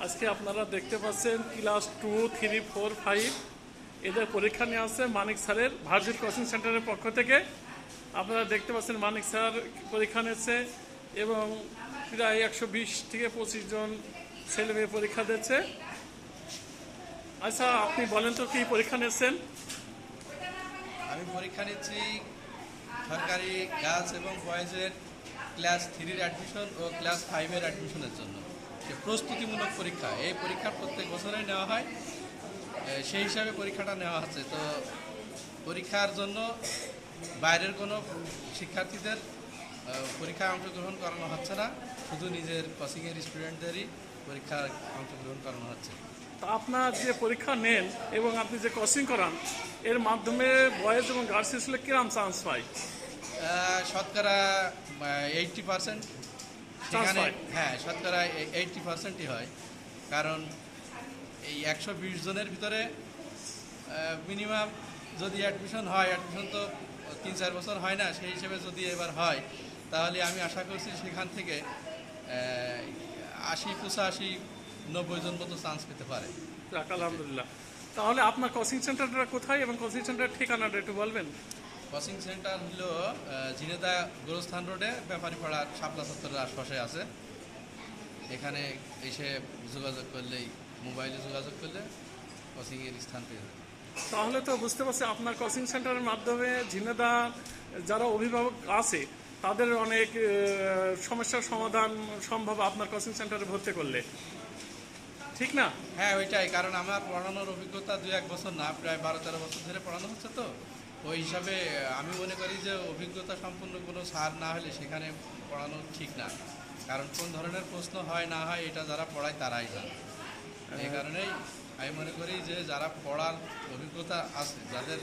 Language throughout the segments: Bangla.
আজকে আপনারা দেখতে পাচ্ছেন ক্লাস 2, 3, 4, 5 এদের পরীক্ষা নিয়ে আসছে মানিক স্যারের ভার্জিল কোচিং সেন্টারের পক্ষ থেকে। আপনারা দেখতে পাচ্ছেন মানিক স্যার পরীক্ষা নিচ্ছে এবং প্রায় 120 থেকে 25 জন ছেলে মেয়ে পরীক্ষা দিচ্ছে। আচ্ছা, আপনি বলেন তো কি পরীক্ষা নিচ্ছেন? আমি পরীক্ষা নিচ্ছি সরকারি গার্লস এবং বয়েজের ক্লাস 3-র অ্যাডমিশন ও ক্লাস 5-এর অ্যাডমিশনের জন্য। প্রস্তুতিমূলক পরীক্ষা, এই পরীক্ষা প্রত্যেক বছরেই নেওয়া হয়, সেই হিসাবে পরীক্ষাটা নেওয়া হচ্ছে। তো পরীক্ষার জন্য বাইরের কোনো শিক্ষার্থীদের পরীক্ষায় অংশগ্রহণ করানো হচ্ছে না, শুধু নিজের কোচিংয়ের স্টুডেন্টদেরই পরীক্ষায় অংশগ্রহণ করানো হচ্ছে। তো আপনার যে পরীক্ষা নেন এবং আপনি যে কোচিং করান এর মাধ্যমে বয়েজ এবং গার্লস স্কুলে কিরম চান্স পায়? শতকরা 80%। সেখানে হ্যাঁ, শতকরা 80%ই হয়। কারণ এই 120 জনের ভিতরে মিনিমাম যদি অ্যাডমিশন হয়, অ্যাডমিশন তো 3-4 বছর হয় না, সেই হিসেবে যদি এবার হয় তাহলে আমি আশা করছি সেখান থেকে 80, 85, 90 জন মতো চান্স পেতে পারে। আলহামদুলিল্লাহ। তাহলে আপনার কোচিং সেন্টারটা কোথায় এবং কোচিং সেন্টারের ঠিকানাটা একটু বলবেন? কোচিং সেন্টার হলো ঝিনেদা গোরস্থান রোডে ব্যাপারীপাড়ার শাপলা চত্বরের আশপাশে আছে। এখানে এসে যোগাযোগ করলেই, মোবাইলে যোগাযোগ করলে কোচিংয়ের স্থান পেয়ে যাবে। তাহলে তো বুঝতে পারছি আপনার কোচিং সেন্টারের মাধ্যমে ঝিনেদা যারা অভিভাবক আছে তাদের অনেক সমস্যার সমাধান সম্ভব আপনার কোচিং সেন্টারে ভর্তি করলে, ঠিক না? হ্যাঁ, ওইটাই। কারণ আমার পড়ানোর অভিজ্ঞতা 2-1 বছর না, প্রায় 12-13 বছর ধরে পড়ানো হচ্ছে। তো ওই হিসাবে আমি মনে করি যে অভিজ্ঞতা সম্পূর্ণ কোনো স্যার না হলে সেখানে পড়ানো ঠিক না। কারণ কোন ধরনের প্রশ্ন হয় না হয় এটা যারা পড়ায় তারাই জানে। এই কারণেই আমি মনে করি যে যারা পড়ার অভিজ্ঞতা আছে, যাদের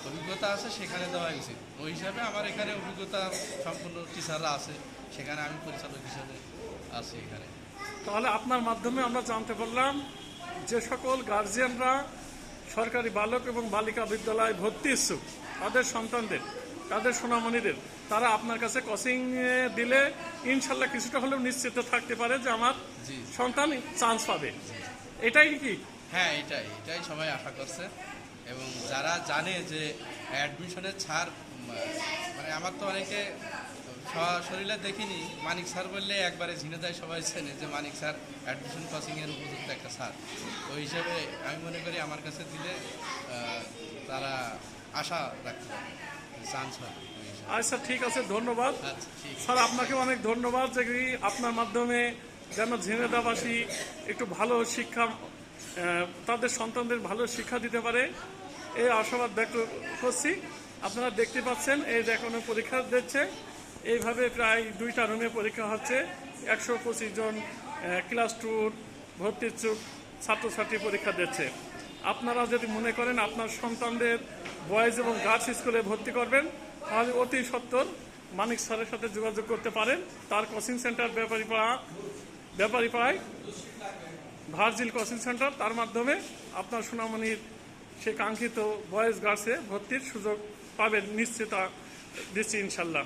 অভিজ্ঞতা আছে সেখানে দেওয়া উচিত। ওই হিসাবে আমার এখানে অভিজ্ঞতা সম্পূর্ণ টিচাররা আছে, সেখানে আমি পরিচালক হিসাবে আছি এখানে। তাহলে আপনার মাধ্যমে আমরা জানতে পারলাম যে সকল গার্জিয়ানরা সরকারি বালক এবং বালিকা বিদ্যালয়ে ভর্তি ইচ্ছুক তাদের সন্তানদের, তাদের সোনামণিদের, তারা আপনার কাছে কোচিং দিলে ইনশাল্লাহ কিছুটা হলেও নিশ্চিত থাকতে পারে যে আমার সন্তান চান্স পাবে। এটাই কি? হ্যাঁ, এটাই সবাই আশা করছে। এবং যারা জানে যে অ্যাডমিশনের ছাড়, মানে আমার তো অনেকে শরীরে দেখিনি, মানিক স্যার বললে একবারে ঝিনেদায় সবাই চেনে যে মানিক স্যার অ্যাডমিশন কোচিংয়ের উপযুক্ত একটা স্যার। ওই হিসেবে আমি মনে করি আমার কাছে দিলে তারা আশা রাখতে পারে, চান্স হয়। আচ্ছা, ঠিক আছে, ধন্যবাদ স্যার। আপনাকে অনেক ধন্যবাদ যে আপনার মাধ্যমে যেন ঝিনেদাবাসী একটু ভালো শিক্ষা, তাদের সন্তানদের ভালো শিক্ষা দিতে পারে এই আশাবাদ ব্যক্ত করছি। আপনারা দেখতে পাচ্ছেন এই যে এখনো পরীক্ষা দিচ্ছে, এইভাবে প্রায় 2টা রুমে পরীক্ষা হচ্ছে। 125 জন ক্লাস 2 ভর্তি ইচ্ছুক ছাত্রছাত্রী পরীক্ষা দিচ্ছে। আপনারা যদি মনে করেন আপনার সন্তানদের বয়েজ এবং গার্লস স্কুলে ভর্তি করবেন তাহলে অতি সত্বর মানিক স্যারের সাথে যোগাযোগ করতে পারেন। তার কোচিং সেন্টার ব্যাপারীপাড়ায় ভার্জিল কোচিং সেন্টার, তার মাধ্যমে আপনার সোনামণির সে কাঙ্ক্ষিত বয়েজ গার্লসে ভর্তির সুযোগ পাবেন, নিশ্চিত দিচ্ছি ইনশাল্লাহ।